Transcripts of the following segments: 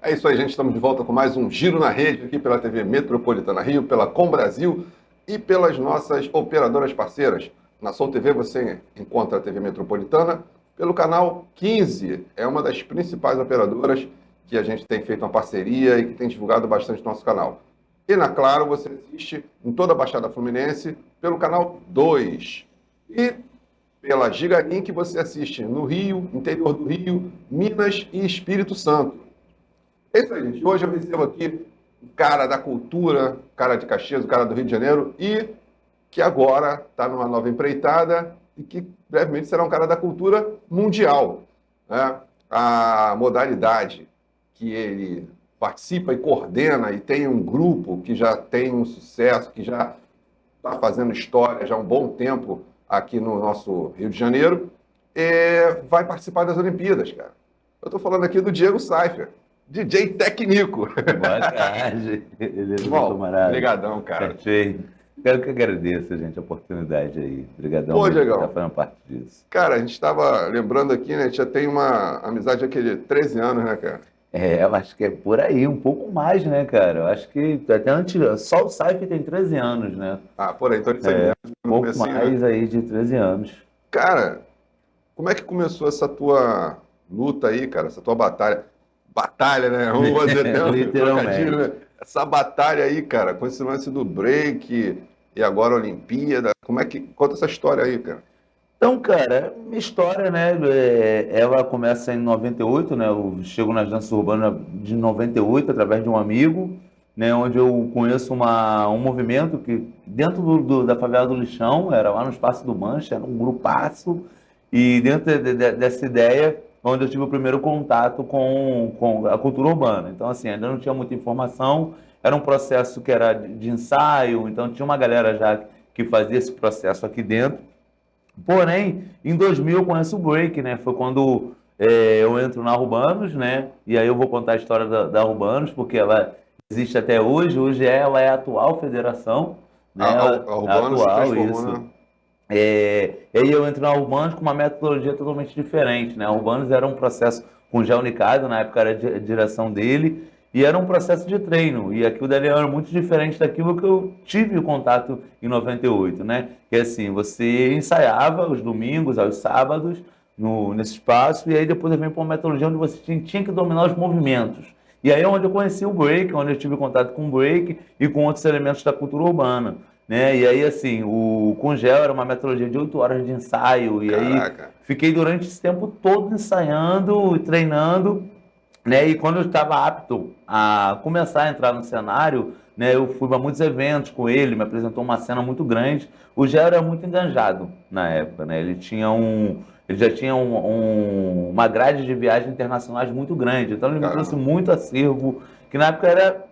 É isso aí, gente. Estamos de volta com mais um Giro na Rede aqui pela TV Metropolitana Rio, pela Com Brasil e pelas nossas operadoras parceiras. Na Sol TV você encontra a TV Metropolitana pelo canal 15. É uma das principais operadoras que a gente tem feito uma parceria e que tem divulgado bastante nosso canal. E na Claro você assiste em toda a Baixada Fluminense pelo canal 2. E pela Gigalink você assiste no Rio, interior do Rio, Minas e Espírito Santo. É isso aí, gente. Hoje eu recebo aqui o cara da cultura, o cara de Caxias, o cara do Rio de Janeiro e que agora está numa nova empreitada e que brevemente será um cara da cultura mundial, né? A modalidade que ele participa e coordena e tem um grupo que já tem um sucesso, que já está fazendo história já há um bom tempo aqui no nosso Rio de Janeiro, vai participar das Olimpíadas, cara. Eu estou falando aqui do Diego Saiffer, DJ Tecnico. Boa tarde, beleza, meu Irmão, camarada? brigadão, cara. Perfeito. Quero que agradeça, gente, a oportunidade aí. Obrigadão Pô, mesmo por Diegão, estar fazendo parte disso. cara, a gente estava lembrando aqui, né? A gente já tem uma amizade aqui de 13 anos, né, cara? Eu acho que é por aí, um pouco mais, né, cara? Eu acho que até antes, só o Saif tem 13 anos, né? Ah, por aí, então isso aí mesmo, Um no pouco comecinho, né? mais aí de 13 anos. Cara, como é que começou essa tua luta aí, cara? Essa tua batalha? Batalha, né? Vamos fazer até um trocadilho, Literalmente. né? Essa batalha aí, cara, com esse lance do break e agora a Olimpíada. Como é que... Conta essa história aí, cara. Então, cara, minha história, né? Ela começa em 98, né? Eu chego nas danças urbanas de 98 através de um amigo, né? Onde eu conheço um movimento que dentro da favela do Lixão, era lá no Espaço do Mancha, era um grupaço, e dentro dessa ideia, onde eu tive o primeiro contato com a cultura urbana. Então, assim, ainda não tinha muita informação, era um processo que era de ensaio, então tinha uma galera já que fazia esse processo aqui dentro. Porém, em 2000 eu conheço o break, né? Foi quando eu entro na Urbanos, né? E aí eu vou contar a história da Urbanos, porque ela existe até hoje. Hoje ela é a atual federação, né? A É a Urbana se atual, transformou isso. na... E aí eu entro na Urbanos com uma metodologia totalmente diferente, né? A Urbanos era um processo com o Gé Unicado, na época era a direção dele, e era um processo de treino. E aquilo dali era muito diferente daquilo que eu tive o contato em 98, né? Que é assim, você ensaiava os domingos, aos sábados, nesse espaço, e aí depois eu venho para uma metodologia onde você tinha que dominar os movimentos. E aí é onde eu conheci o break, onde eu tive contato com o break e com outros elementos da cultura urbana, né? E aí, assim, o Congel era uma metodologia de 8 horas de ensaio, e aí Caraca. fiquei durante esse tempo todo ensaiando e treinando, né? E quando eu estava apto a começar a entrar no cenário, né? Eu fui para muitos eventos com ele, me apresentou uma cena muito grande. O Gel era muito enganjado na época, né? Ele já tinha uma grade de viagens internacionais muito grande, então ele me trouxe Caramba. muito acervo, que na época era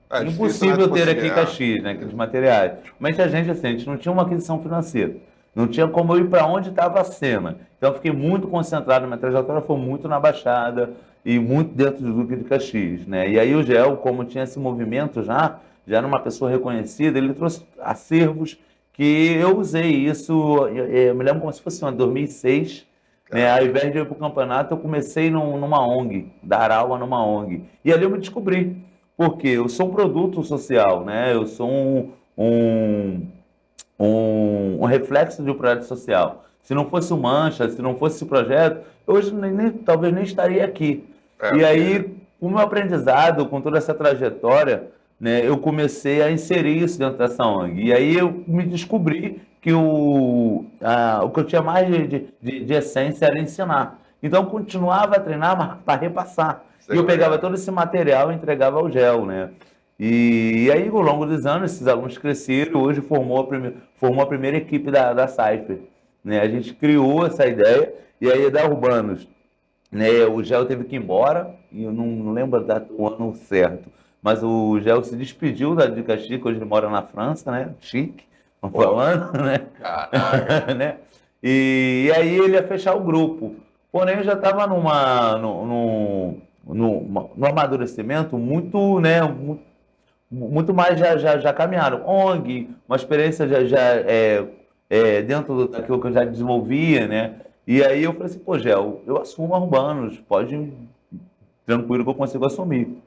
É difícil, né? Tu impossível ter aqui conseguir. em Caxias, né, aqueles materiais. Mas assim, a gente não tinha uma aquisição financeira. Não tinha como eu ir para onde estava a cena. Então eu fiquei muito concentrado, minha trajetória foi muito na Baixada e muito dentro do Duque de Caxias, né? E aí o Gel, como tinha esse movimento já era uma pessoa reconhecida, ele trouxe acervos que eu usei isso, eu me lembro como se fosse em 2006, né? Ao Caramba. invés de ir para o campeonato, eu comecei numa ONG, dar aula numa ONG. E ali eu me descobri. Porque eu sou um produto social, né? Eu sou um, um reflexo de um projeto social. Se não fosse o Mancha, se não fosse esse projeto, hoje talvez nem estaria aqui. É, E porque... aí, com o meu aprendizado, com toda essa trajetória, né, eu comecei a inserir isso dentro dessa ONG. E aí eu me descobri que o que eu tinha mais de essência era ensinar. Então, eu continuava a treinar para repassar. E Sei eu como é que pegava é. todo esse material e entregava ao GEL, né? E aí, ao longo dos anos, esses alunos cresceram, hoje formou a primeira equipe da Cypher, né? A gente criou essa ideia, e aí da Urbanos, né? O Gel teve que ir embora, e eu não lembro o ano certo, mas o Gel se despediu da Dica Chique, hoje ele mora na França, né? Chique, vamos Pô, falando, né? caraca. Né? E aí ele ia fechar o grupo. Porém, eu já estava no amadurecimento muito, né? Muito mais já caminharam. ONG, uma experiência dentro daquilo que eu já desenvolvia, né? E aí eu falei assim, pô, Gel, eu assumo a Urbanos, pode tranquilo que eu consigo assumir.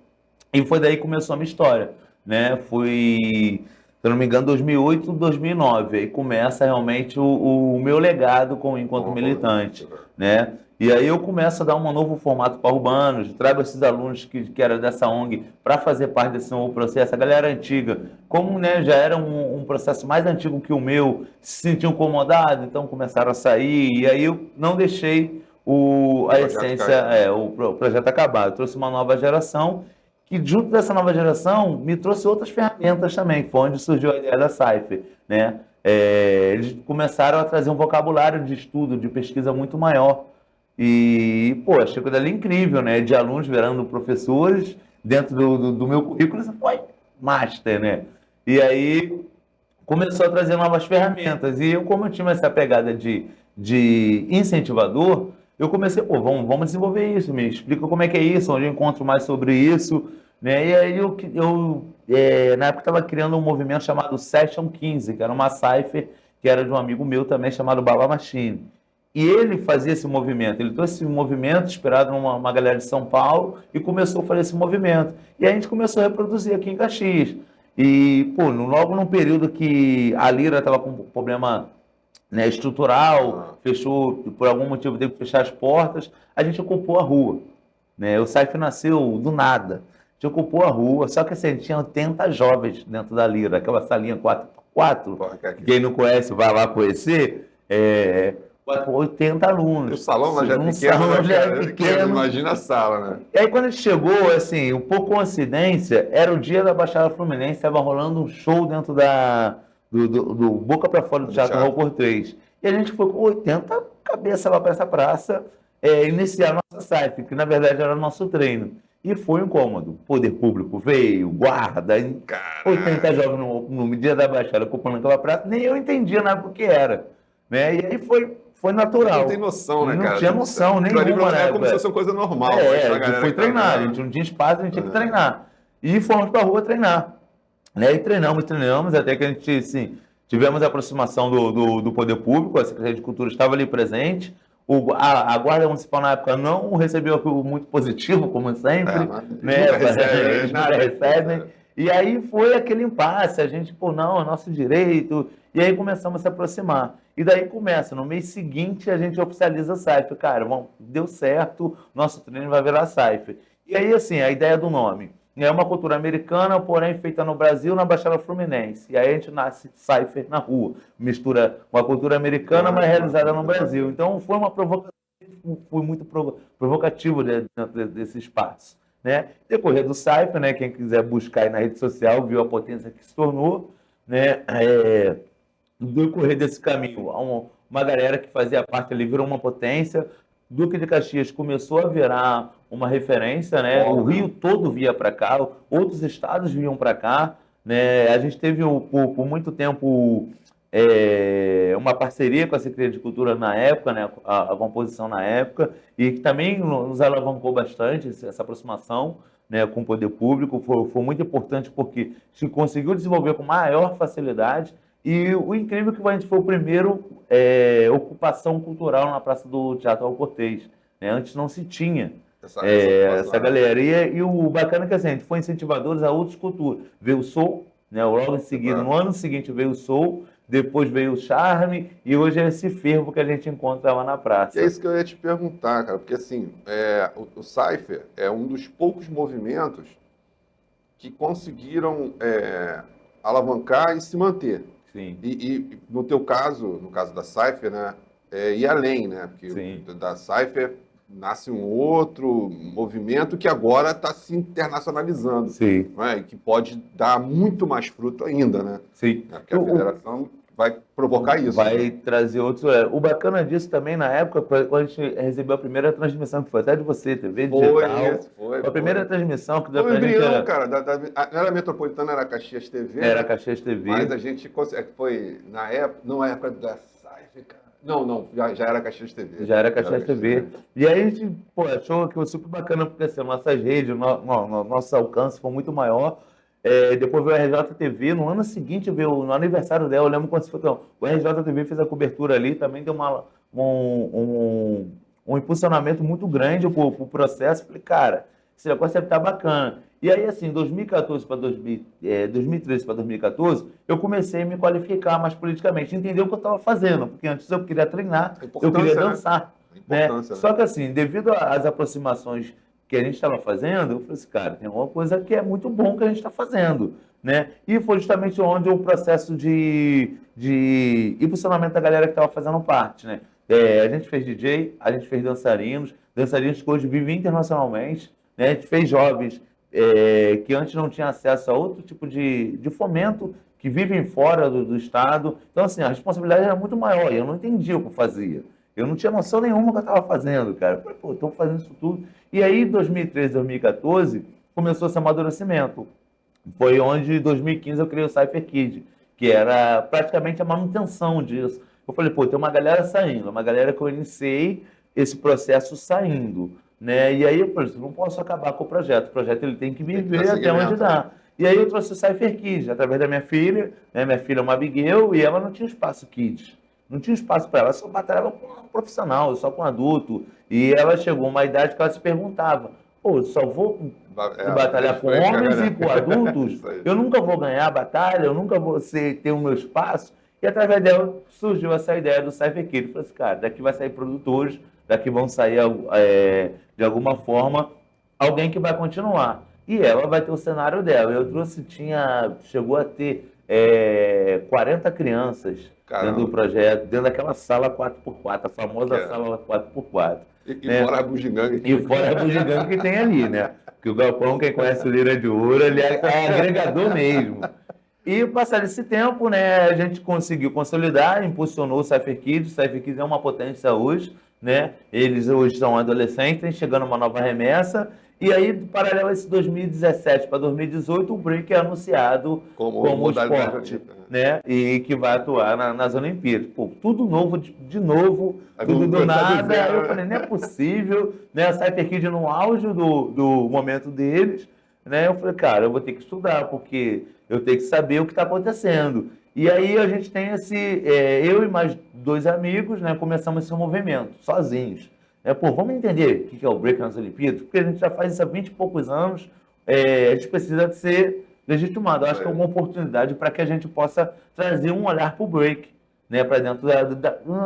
E foi daí que começou a minha história, né? Foi, se eu não me engano, 2008, 2009. Aí começa realmente o meu legado enquanto militante, né? E aí eu começo a dar um novo formato para urbanos, trago esses alunos que eram dessa ONG para fazer parte desse novo processo. A galera antiga, como, né, já era um processo mais antigo que o meu, se sentiam incomodados, então começaram a sair. E aí eu não deixei a essência, o projeto acabar. Eu trouxe uma nova geração que junto dessa nova geração me trouxe outras ferramentas também, que foi onde surgiu a ideia da Cypher, né? Eles começaram a trazer um vocabulário de estudo, de pesquisa muito maior. E, pô, achei aquilo ali incrível, né? De alunos virando professores dentro do meu currículo, isso foi master, né? E aí começou a trazer novas ferramentas. E eu, como eu tinha essa pegada de incentivador, eu comecei, pô, vamos desenvolver isso, me explica como é que é isso, onde eu encontro mais sobre isso, né? E aí na época estava criando um movimento chamado Session 15, que era uma cipher que era de um amigo meu também chamado Baba Machine. E ele fazia esse movimento, ele trouxe esse movimento inspirado numa galera de São Paulo e começou a fazer esse movimento. E a gente começou a reproduzir aqui em Caxias. E, pô, logo num período que a Lira estava com um problema, né, estrutural, fechou, por algum motivo teve que fechar as portas, a gente ocupou a rua, né? O Saif nasceu do nada. A gente ocupou a rua, só que assim, tinha 80 jovens dentro da Lira, aquela salinha 4x4, quem não conhece vai lá conhecer, 80 alunos. O salão lá já é pequeno, já é pequeno, imagina a sala, né? E aí quando a gente chegou, assim, um pouco coincidência, era o dia da Baixada Fluminense, estava rolando um show dentro do Boca para Fora do Teatro Raul Cortez. E a gente foi com 80 cabeças lá para essa praça, iniciar a nossa site, que na verdade era o nosso treino. E foi um incômodo. O poder público veio, guarda, 80 jovens no dia da Baixada ocupando aquela praça, nem eu entendia nada do que era, né? E aí foi natural. Não tem noção, né, cara? Não tinha noção nenhuma, né? É como se fosse uma coisa normal. A gente foi treinar, a gente não tinha espaço, a gente tinha que treinar. E fomos para a rua treinar, né? E treinamos, até que a gente, assim, tivemos a aproximação do poder público, a Secretaria de Cultura estava ali presente, a Guarda Municipal na época não recebeu muito positivo, como sempre, né? Nunca recebem. E aí foi aquele impasse, a gente, pô, não, é nosso direito, e aí começamos a se aproximar. E daí começa, no mês seguinte a gente oficializa a Cypher. Cara, deu certo, nosso treino vai virar Cypher. E aí, assim, a ideia do nome. É uma cultura americana, porém feita no Brasil, na Baixada Fluminense. E aí a gente nasce Cypher na rua. Mistura uma cultura americana, mas realizada no Brasil. Então foi uma provocação, foi muito provocativo dentro desse espaço, né? Decorrer do Cypher, né? Quem quiser buscar aí na rede social, viu a potência que se tornou, né? No decorrer desse caminho, uma galera que fazia parte ali virou uma potência. Duque de Caxias começou a virar uma referência, né? O Rio todo via para cá, outros estados vinham para cá, né? A gente teve por muito tempo uma parceria com a Secretaria de Cultura na época, né? A composição na época, e que também nos alavancou bastante essa aproximação, né, com o poder público. Foi muito importante porque se conseguiu desenvolver com maior facilidade. E o incrível é que a gente foi o primeiro ocupação cultural na Praça do Teatro Raul Cortez, né? Antes não se tinha essa galera. E o bacana é que assim, a gente foi incentivadores a outras culturas. Veio o Soul, né? Logo em seguida, no ano seguinte veio o Soul, depois veio o Charme, e hoje é esse fervo que a gente encontra lá na praça. E é isso que eu ia te perguntar, cara, porque assim, o Cypher é um dos poucos movimentos que conseguiram alavancar e se manter. Sim. E no teu caso, no caso da Cypher, né, ir além, né? Porque da Cypher nasce um outro movimento que agora está se internacionalizando. Sim. Né, e que pode dar muito mais fruto ainda, né? Sim. Porque a federação vai provocar isso. Vai, né? trazer outros. O bacana disso também, na época, quando a gente recebeu a primeira transmissão, que foi até de você, TV digital. Foi. A primeira transmissão que deu pra gente. Era... cara. Não era Metropolitana, era Caxias TV. Era Caxias TV. Mas a gente foi na época, não é época da Cypher, cara. Não, já era Caxias TV. Já era Caxias TV. E aí a gente, achou que foi super bacana, porque assim, nossas redes, nosso alcance foi muito maior. Depois veio a RJTV, no ano seguinte veio, no aniversário dela, eu lembro quando se foi, então, o RJTV fez a cobertura ali, também deu um impulsionamento muito grande pro processo. Falei, cara, esse negócio deve estar bacana. E aí, assim, 2013 para 2014, eu comecei a me qualificar mais politicamente, entender o que eu estava fazendo, porque antes eu queria treinar, eu queria dançar, né? Só que, assim, devido às aproximações que a gente estava fazendo, eu falei assim, cara, tem uma coisa que é muito bom que a gente está fazendo, né? E foi justamente onde o processo de impulsionamento da galera que estava fazendo parte, né? A gente fez DJ, a gente fez dançarinos que hoje vivem internacionalmente, né? A gente fez jovens que antes não tinham acesso a outro tipo de fomento, que vivem fora do Estado. Então, assim, a responsabilidade era muito maior e eu não entendia o que eu fazia. Eu não tinha noção nenhuma do que eu estava fazendo, cara. Eu falei, pô, estou fazendo isso tudo. E aí, 2013, 2014, começou esse amadurecimento. Foi onde, em 2015, eu criei o Cypher Kid, que era praticamente a manutenção disso. Eu falei, pô, tem uma galera saindo, uma galera que eu iniciei esse processo saindo, né? E aí eu falei, não posso acabar com o projeto ele tem que viver até onde dá. E aí eu trouxe o Cypher Kids, através da minha filha, né? Minha filha é uma Abigail, e ela não tinha espaço kids. Não tinha espaço para ela, só batalhava com um profissional, só com adulto. E ela chegou a uma idade que ela se perguntava, pô, só vou batalhar com homens e com adultos? Eu nunca vou ganhar a batalha, eu nunca vou ter o meu espaço. E através dela surgiu essa ideia do Cypher Kid. Eu falei assim, cara, daqui vai sair produtores, daqui vão sair, de alguma forma, alguém que vai continuar. E ela vai ter o cenário dela. Eu trouxe, chegou a ter 40 crianças dentro do projeto, dentro daquela sala 4x4, a famosa sala 4x4. E fora a bugiganga. E fora a bugiganga que tem ali, né? Porque o Galpão, quem conhece o Lira de Ouro, ele é agregador mesmo. E passado esse tempo, né, a gente conseguiu consolidar, impulsionou o Cypher Kids. O Cypher Kids é uma potência hoje, né? Eles hoje são adolescentes, chegando uma nova remessa. E aí, paralelo a esse 2017 para 2018, o Break é anunciado como esporte, né? E que vai atuar nas Olimpíadas. Pô, tudo novo, de novo, tudo do nada. Aí eu falei, não é possível, né? A Cypher Kids no auge do momento deles, né? Eu falei, cara, eu vou ter que estudar, porque eu tenho que saber o que está acontecendo. E aí a gente tem eu e mais 2 amigos, né? Começamos esse movimento, sozinhos. Pô, vamos entender o que é o break nas Olimpíadas, porque a gente já faz isso há 20 e poucos anos, a gente precisa de ser legitimado. Eu acho que é uma oportunidade para que a gente possa trazer um olhar para o break, né, para dentro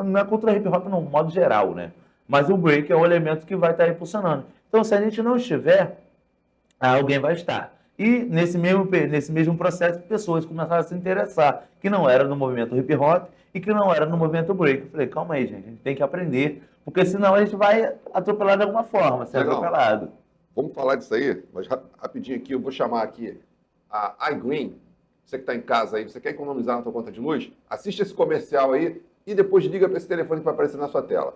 na cultura hip hop no modo geral, né? Mas o break é o elemento que vai estar impulsionando. Então, se a gente não estiver, alguém vai estar. E nesse mesmo processo, pessoas começaram a se interessar, que não era no movimento hip hop e que não era no movimento break. Eu falei, calma aí, gente, a gente tem que aprender, porque senão a gente vai atropelar de alguma forma, ser atropelado. Vamos falar disso aí, mas rapidinho aqui, eu vou chamar aqui a iGreen. Você que está em casa aí, você quer economizar na sua conta de luz? Assiste esse comercial aí e depois liga para esse telefone que vai aparecer na sua tela.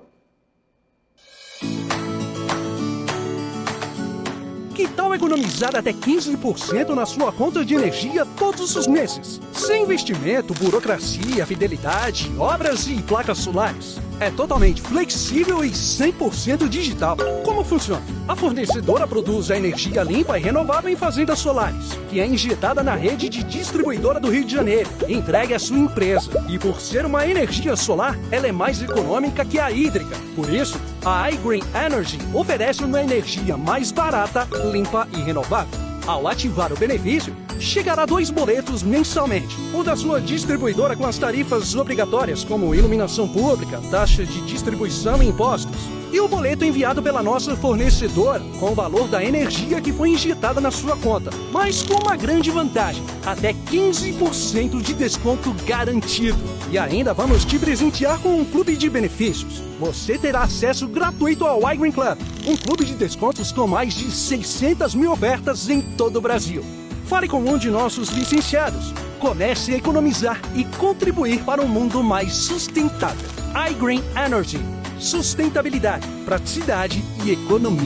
Que tal economizar até 15% na sua conta de energia todos os meses? Sem investimento, burocracia, fidelidade, obras e placas solares. É totalmente flexível e 100% digital. Como funciona? A fornecedora produz a energia limpa e renovável em fazendas solares, que é injetada na rede de distribuidora do Rio de Janeiro, entregue à sua empresa. E por ser uma energia solar, ela é mais econômica que a hídrica. Por isso, a iGreen Energy oferece uma energia mais barata, limpa e renovável. Ao ativar o benefício, chegará 2 boletos mensalmente. O da sua distribuidora com as tarifas obrigatórias, como iluminação pública, taxa de distribuição e impostos. E o boleto enviado pela nossa fornecedora, com o valor da energia que foi injetada na sua conta. Mas com uma grande vantagem, até 15% de desconto garantido. E ainda vamos te presentear com um clube de benefícios. Você terá acesso gratuito ao iGreen Club, um clube de descontos com mais de 600 mil ofertas em todo o Brasil. Fale com um de nossos licenciados. Comece a economizar e contribuir para um mundo mais sustentável. iGreen Energy. Sustentabilidade, praticidade e economia.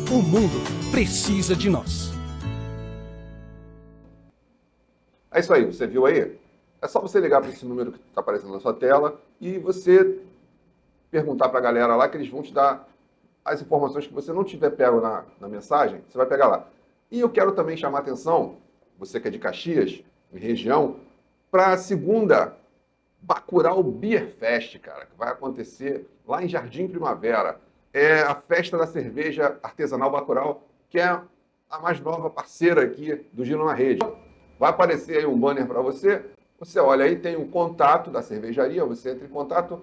O mundo precisa de nós. É isso aí, você viu aí? É só você ligar para esse número que está aparecendo na sua tela e você perguntar para a galera lá que eles vão te dar as informações que você não tiver pego na mensagem, você vai pegar lá. E eu quero também chamar a atenção, você que é de Caxias, em região, para a segunda Bacurau Beer Fest, cara, que vai acontecer lá em Jardim Primavera. É a festa da cerveja artesanal Bacurau, que é a mais nova parceira aqui do Giro na Rede. Vai aparecer aí um banner para você. Você olha aí, tem o contato da cervejaria, você entra em contato,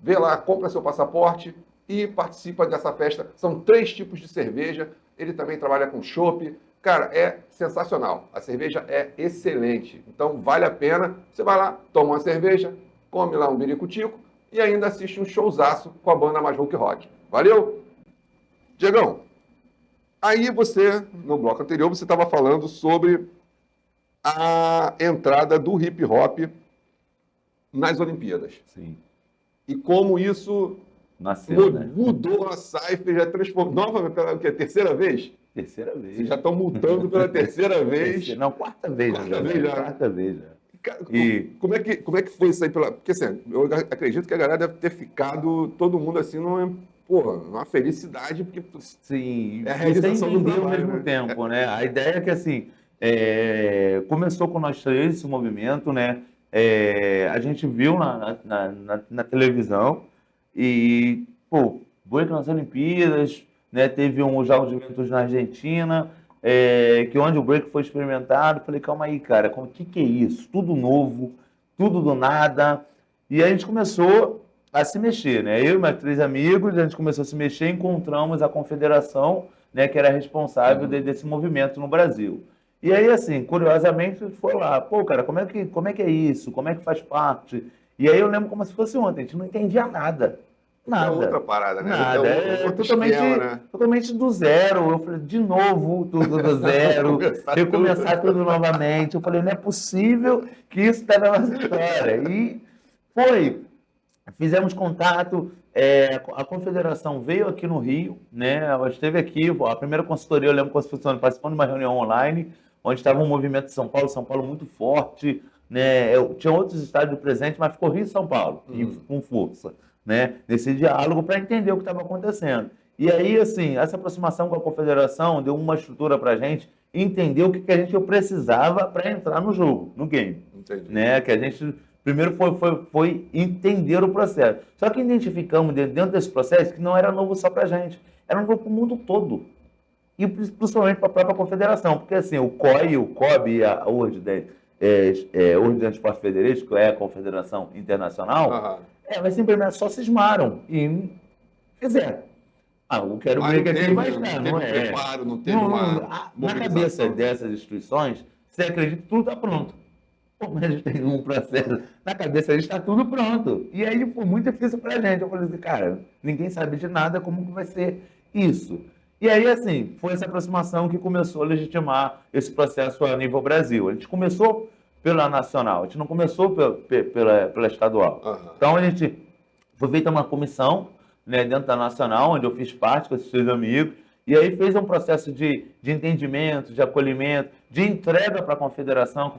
vê lá, compra seu passaporte e participa dessa festa. São 3 tipos de cerveja. Ele também trabalha com chopp. Cara, é sensacional. A cerveja é excelente. Então, vale a pena. Você vai lá, toma uma cerveja, come lá um biricutico e ainda assiste um showzaço com a banda Mais Rock. Valeu? Diegão, aí você, no bloco anterior, você estava falando sobre a entrada do hip hop nas Olimpíadas. Sim. E como isso Nasceu, né? mudou a Cypher, já transformou novamente pela terceira vez? Terceira vez. Vocês já estão multando pela terceira vez. Não, quarta vez. Quarta vez já. Quarta vez já. Cara, E- como é que foi isso aí? Porque assim, eu acredito que a galera deve ter ficado, todo mundo assim, numa felicidade, porque Sim, é a e realização sem do entender ao trabalho, mesmo né? tempo, né? A ideia é que, assim, começou com nós três esse movimento, né? A gente viu na televisão e, pô, break nas Olimpíadas, né? Teve os Jogos de Juventude na Argentina, que onde o break foi experimentado. Falei, calma aí, cara, o que é isso? Tudo novo, tudo do nada. E aí a gente começou a se mexer, né? Eu e meus 3 amigos, a gente começou a se mexer, encontramos a confederação, né, que era responsável desse movimento no Brasil. E aí, assim, curiosamente, a gente foi lá, pô, cara, como é que é isso? Como é que faz parte? E aí eu lembro como se fosse ontem, a gente não entendia nada. É outra Nada. parada, né? Nada. Outro Totalmente, esquema, né? totalmente do zero. Eu falei, de novo, tudo do zero, Começar recomeçar tudo novamente. Eu falei, não é possível que isso está na nossa história. E foi. Fizemos contato, a confederação veio aqui no Rio, né? Ela esteve aqui, a primeira consultoria, eu lembro como se fosse participando de uma reunião online, onde estava um movimento de São Paulo muito forte, né? Tinha outros estádios presentes, mas ficou Rio e São Paulo, com força, né? Nesse diálogo para entender o que estava acontecendo. E aí, assim, essa aproximação com a confederação deu uma estrutura para a gente entender o que a gente precisava para entrar no jogo, no game. Entendi. Né? Que a gente primeiro foi entender o processo. Só que identificamos dentro desse processo que não era novo só para a gente, era novo para o mundo todo. E principalmente para a própria confederação, porque assim, o COI, o COB e a World Dance Sport Federation, que é a confederação internacional, Aham. elas simplesmente só cismaram e fizeram. Eu quero Mas ver não que aqui teve, vai não dar, teve não é? preparo, não teve Não, uma na mobilização. cabeça dessas instituições, você acredita que tudo está pronto. Pô, mas a gente tem um processo, na cabeça deles está tudo pronto. E aí foi muito difícil para a gente. Eu falei assim, cara, ninguém sabe de nada, como que vai ser isso? E aí, assim, foi essa aproximação que começou a legitimar esse processo a nível Brasil. A gente começou pela nacional, a gente não começou pela estadual. Aham. Então, a gente foi feita uma comissão, né, dentro da nacional, onde eu fiz parte com esses 3 amigos, e aí fez um processo de entendimento, de acolhimento, de entrega para a confederação,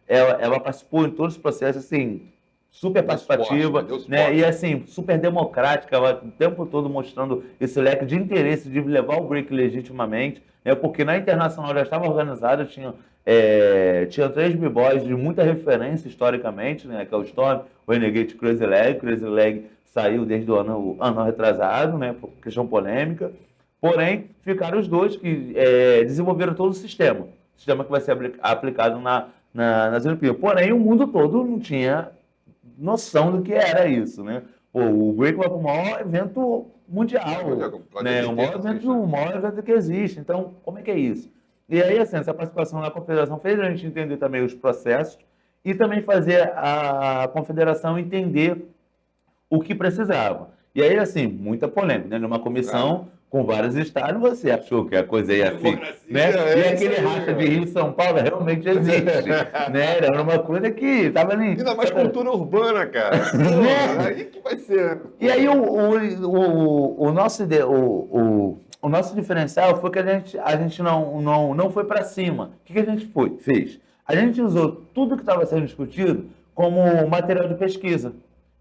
ela participou em todos os processos, assim, super Deu suporte, participativa, né? Deu né? suporte. E assim, super democrática, ela o tempo todo mostrando esse leque de interesse de levar o break legitimamente, né? Porque na internacional já estava organizada, tinha 3 b-boys de muita referência historicamente, né? Que é o Storm, o Renegade, Crazy Leg saiu desde o ano retrasado, né? Por questão polêmica. Porém, ficaram os 2 que desenvolveram todo o sistema que vai ser aplicado nas Olimpíadas. Porém, o mundo todo não tinha noção do que era isso, né? Pô, o break vai para o maior evento mundial, né? O maior evento que existe. Então, como é que é isso? E aí, assim, essa participação na confederação fez a gente entender também os processos e também fazer a confederação entender o que precisava. E aí, assim, muita polêmica, né? Numa comissão com vários estados, você achou que a coisa ia assim, né? E aquele racha de Rio e São Paulo realmente existe, né? Era uma coisa que estava ali... Ainda mais cultura urbana, cara. Pô, aí que vai ser. E aí o nosso diferencial foi que a gente não foi para cima. O que a gente fez? A gente usou tudo que estava sendo discutido como material de pesquisa.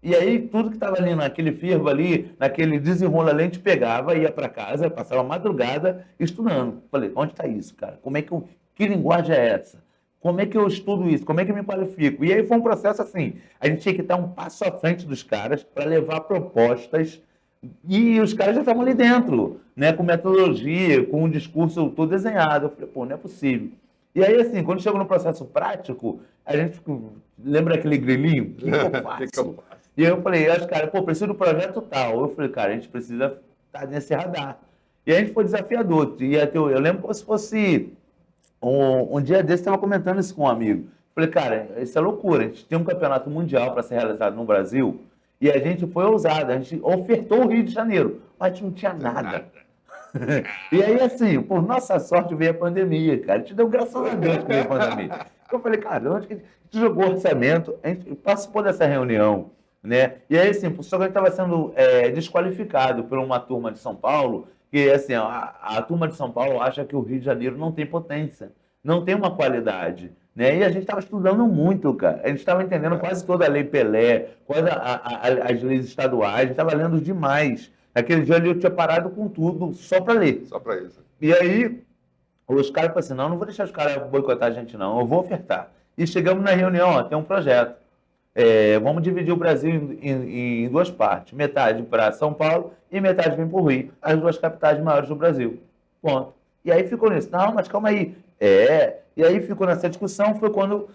E aí, tudo que estava ali naquele fervo ali, naquele desenrola, a gente pegava, ia para casa, passava a madrugada estudando. Falei, onde está isso, cara? Que linguagem é essa? Como é que eu estudo isso? Como é que eu me qualifico? E aí foi um processo assim, a gente tinha que estar um passo à frente dos caras para levar propostas E os caras já estavam ali dentro, né? Com metodologia, com um discurso todo desenhado. Eu falei, pô, não é possível. E aí, assim, quando chegou no processo prático, a gente lembra aquele grilinho? O que eu O que faço? eu faço? E aí eu falei, acho, cara, pô, preciso do projeto tal. Eu falei, cara, a gente precisa estar nesse radar. E aí a gente foi desafiador. Eu lembro como se fosse um dia desse, estava comentando isso com um amigo. Falei, cara, isso é loucura. A gente tem um campeonato mundial para ser realizado no Brasil e a gente foi ousado. A gente ofertou o Rio de Janeiro, mas a gente não tinha nada. E aí, assim, por nossa sorte, veio a pandemia, cara. A gente deu graças a Deus que veio a pandemia. Eu falei, cara, onde que a gente jogou orçamento? A gente participou dessa reunião, né? E aí, assim, só que a gente estava sendo desqualificado por uma turma de São Paulo, que, assim, a turma de São Paulo acha que o Rio de Janeiro não tem potência, não tem uma qualidade, né? E a gente estava estudando muito, cara. A gente estava entendendo quase toda a Lei Pelé, quase as leis estaduais, a gente estava lendo demais. Aquele dia ali eu tinha parado com tudo só para ler. Só para isso. E aí os caras falaram assim, não vou deixar os caras boicotar a gente não, eu vou ofertar. E chegamos na reunião, ó, tem um projeto. Vamos dividir o Brasil em duas partes. Metade para São Paulo e metade vem para o Rio. As duas capitais maiores do Brasil. Ponto. E aí ficou nisso. Não, mas calma aí. E aí ficou nessa discussão, foi quando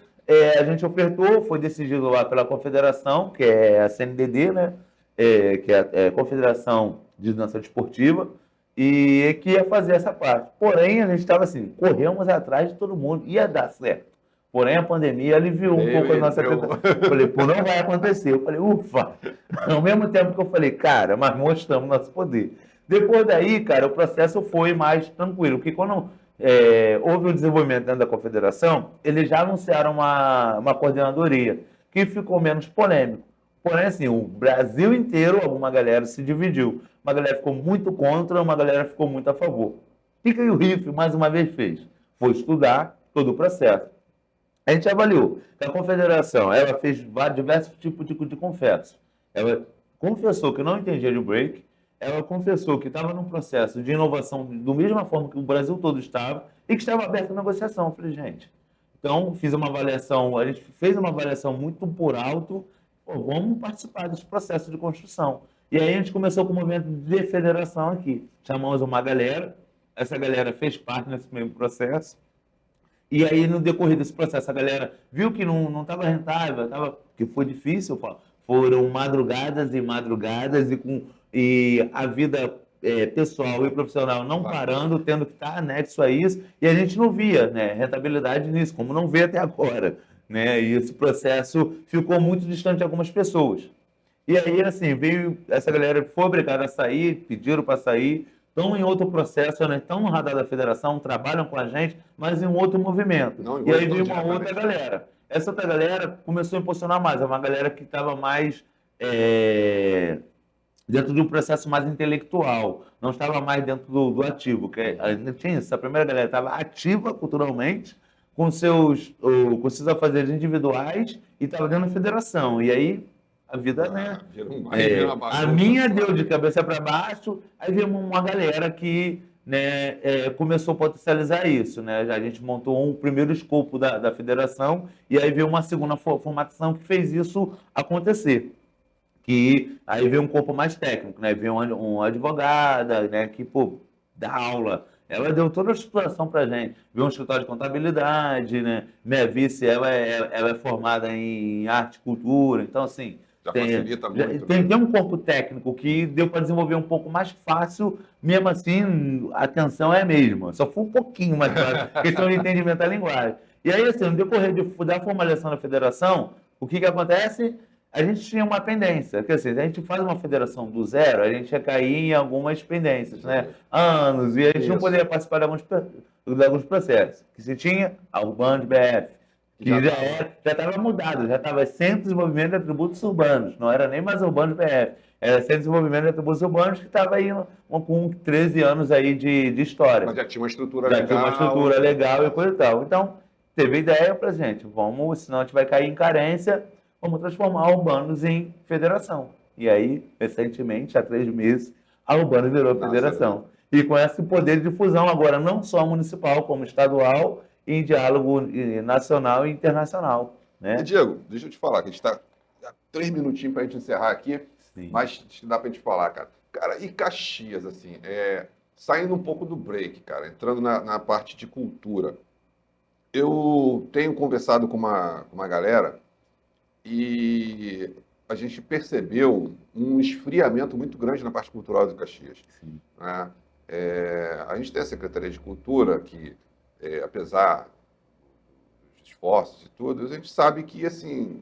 a gente ofertou, foi decidido lá pela confederação, que é a CNDD, né? Que é a Confederação de Dança Desportiva, e que ia fazer essa parte. Porém, a gente estava assim, corremos atrás de todo mundo, ia dar certo. Porém, a pandemia aliviou um pouco a nossa tentativa. Eu falei, pô, não vai acontecer. Eu falei, ufa. Ao mesmo tempo que eu falei, cara, mas mostramos nosso poder. Depois daí, cara, o processo foi mais tranquilo, porque quando houve o desenvolvimento dentro da confederação, eles já anunciaram uma coordenadoria, que ficou menos polêmico. Porém, assim, o Brasil inteiro, alguma galera se dividiu. Uma galera ficou muito contra, uma galera ficou muito a favor. O que o RIF, mais uma vez, fez? Foi estudar todo o processo. A gente avaliou que a confederação, ela fez diversos tipos de confessos. Ela confessou que não entendia de break, ela confessou que estava num processo de inovação da mesma forma que o Brasil todo estava e que estava aberta a negociação. Eu falei, gente, então fiz uma avaliação, a gente fez uma avaliação muito por alto, pô, vamos participar desse processo de construção. E aí a gente começou com o movimento de federação aqui. Chamamos uma galera, essa galera fez parte nesse mesmo processo. E aí, no decorrer desse processo, a galera viu que não estava rentável, que foi difícil, foram madrugadas e madrugadas, e a vida pessoal e profissional não parando, tendo que estar anexo a isso, e a gente não via, né, rentabilidade nisso, como não vê até agora, né? E esse processo ficou muito distante de algumas pessoas. E aí, assim, veio essa galera, foi obrigada a sair, pediram para sair, estão em outro processo, né? Estão no radar da federação, trabalham com a gente, mas em um outro movimento. E aí veio uma outra galera. Essa outra galera começou a impulsionar mais, é uma galera que estava mais dentro de um processo mais intelectual, não estava mais dentro do ativo. Tinha isso, a primeira galera estava ativa culturalmente, com seus afazeres individuais, e estava dentro da federação. E aí a vida, né? A minha deu de cabeça para baixo, aí veio uma galera que, né, começou a potencializar isso, né? A gente montou um primeiro escopo da federação e aí veio uma segunda formatação que fez isso acontecer. Que aí veio um corpo mais técnico, né? Veio uma advogada, né, que, pô, dá aula. Ela deu toda a estruturação para a gente. Veio um escritório de contabilidade, né? Minha vice, ela é formada em arte e cultura, então, assim, facilita muito. Tem um corpo técnico que deu para desenvolver um pouco mais fácil, mesmo assim, a atenção é a mesma. Só foi um pouquinho mais fácil, questão de entendimento da linguagem. E aí, assim, no decorrer da formalização da federação, o que acontece? A gente tinha uma pendência, quer dizer, a gente faz uma federação do zero, a gente ia cair em algumas pendências, né? Anos, e a gente não poderia participar de alguns processos. Que se tinha a Urbano BF, que já estava mudado, já estava Centro de Desenvolvimento de Atributos Urbanos, não era nem mais Urbano BF, era Centro de Desenvolvimento de Atributos Urbanos, que estava aí com 13 anos aí de história. Mas já tinha uma estrutura legal. Já tinha uma estrutura legal e coisa e tal. Então, teve a ideia para gente, senão a gente vai cair em carência, vamos transformar a Urbanos em federação. E aí, recentemente, há 3 meses, a Urbanos virou federação. E com esse poder de difusão agora, não só municipal, como estadual, em diálogo nacional e internacional. Né? E, Diego, deixa eu te falar, que a gente está 3 minutinhos para a gente encerrar aqui, Sim. Mas dá para a gente falar, cara. Cara, e Caxias, assim, saindo um pouco do break, cara, entrando na parte de cultura. Eu tenho conversado com uma galera e a gente percebeu um esfriamento muito grande na parte cultural de Caxias. Sim. Né? A gente tem a Secretaria de Cultura, que, apesar dos esforços e tudo, a gente sabe que, assim,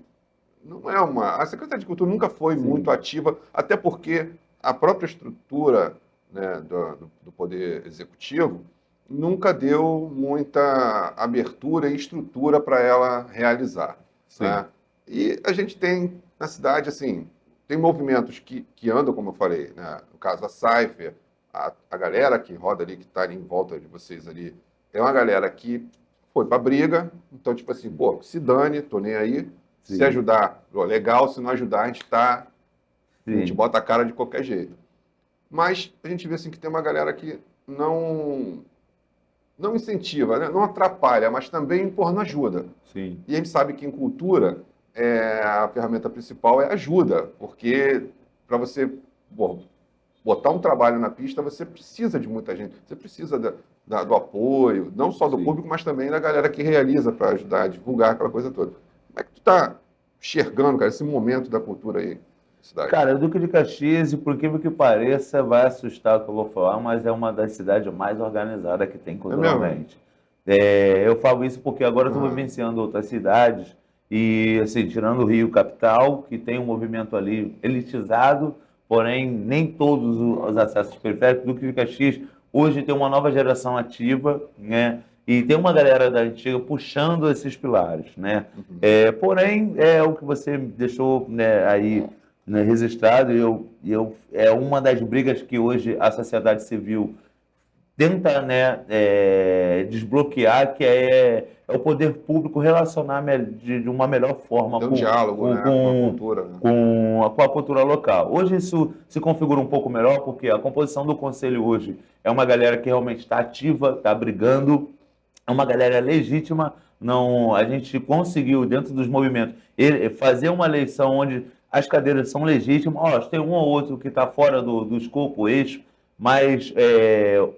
não é uma... A Secretaria de Cultura nunca foi Sim. muito ativa, até porque a própria estrutura, né, do Poder Executivo nunca deu muita abertura e estrutura para ela realizar. Sim. Né? E a gente tem na cidade, assim, tem movimentos que andam, como eu falei, né? No caso a Cypher, a galera que roda ali, que está ali em volta de vocês ali, é uma galera que foi para briga, então, tipo assim, pô, se dane, tô nem aí, Sim. se ajudar, pô, legal, se não ajudar, a gente Sim. bota a cara de qualquer jeito. Mas a gente vê, assim, que tem uma galera que não incentiva, né? Não atrapalha, mas também, porra, não ajuda. Sim. E a gente sabe que em cultura a ferramenta principal é ajuda, porque para você botar um trabalho na pista, você precisa de muita gente, você precisa do apoio, não só do Sim. público, mas também da galera que realiza para ajudar a divulgar aquela coisa toda. Como é que tu está enxergando, cara, esse momento da cultura aí na cidade? Cara, Duque de Caxias, e por incrível que pareça, vai assustar o que eu vou falar, mas é uma das cidades mais organizadas que tem culturalmente. Eu falo isso porque agora eu estou vivenciando outras cidades, e assim, tirando o Rio Capital, que tem um movimento ali elitizado, porém nem todos os acessos periféricos. Duque de Caxias hoje tem uma nova geração ativa, né? E tem uma galera da antiga puxando esses pilares, né? Porém, é o que você deixou, né, aí, né, registrado, é uma das brigas que hoje a sociedade civil tenta, né, desbloquear, que é o poder público relacionar de uma melhor forma Tem um diálogo, né, com a cultura, né? com a cultura local. Hoje isso se configura um pouco melhor, porque a composição do conselho hoje é uma galera que realmente está ativa, está brigando, é uma galera legítima. Não, a gente conseguiu, dentro dos movimentos, fazer uma eleição onde as cadeiras são legítimas. Ó, tem um ou outro que está fora do escopo, eixo, mas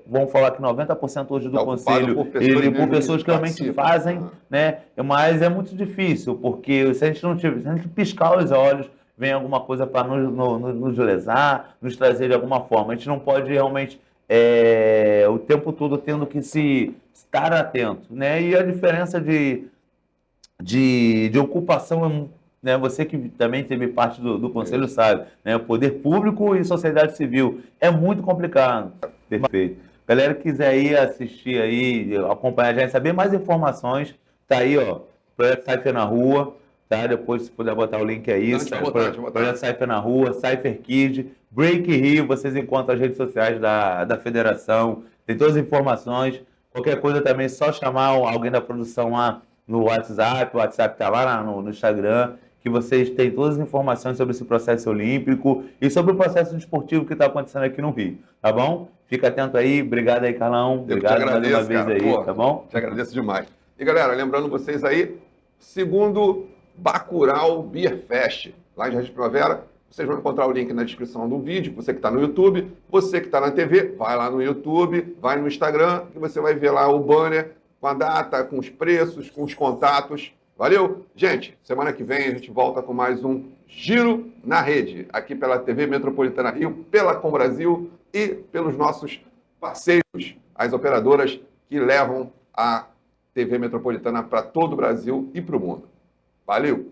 vamos falar que 90% hoje do Tá ocupado conselho, por pessoas por mesmo pessoas que que realmente participam. fazem, né? Mas é muito difícil, porque se a gente não tiver, se a gente piscar os olhos, vem alguma coisa para nos lesar, nos trazer de alguma forma. A gente não pode realmente o tempo todo tendo que se estar atento, né? E a diferença de ocupação, né? Você que também teve parte do conselho sabe, né? O poder público e sociedade civil é muito complicado. Perfeito. Galera que quiser ir assistir aí, acompanhar a gente, saber mais informações, tá aí, ó, Projeto Cypher na Rua, tá? Depois, se puder botar o link aí, Não, deixa eu botar, deixa eu botar. Projeto Cypher na Rua, Cypher Kid, Break Rio, vocês encontram as redes sociais da federação, tem todas as informações. Qualquer coisa também, é só chamar alguém da produção lá no WhatsApp, o WhatsApp tá lá no Instagram, que vocês têm todas as informações sobre esse processo olímpico e sobre o processo desportivo que está acontecendo aqui no Rio, tá bom? Fica atento aí, obrigado aí, Carlão, obrigado mais uma vez cara. aí, Pô, tá bom? te agradeço demais. E galera, lembrando vocês aí, segundo Bacurau Beer Fest, lá em Jardim Primavera, vocês vão encontrar o link na descrição do vídeo, você que está no YouTube, você que está na TV, vai lá no YouTube, vai no Instagram, que você vai ver lá o banner com a data, com os preços, com os contatos. Valeu? Gente, semana que vem a gente volta com mais um Giro na Rede, aqui pela TV Metropolitana Rio, pela Com Brasil e pelos nossos parceiros, as operadoras que levam a TV Metropolitana para todo o Brasil e para o mundo. Valeu!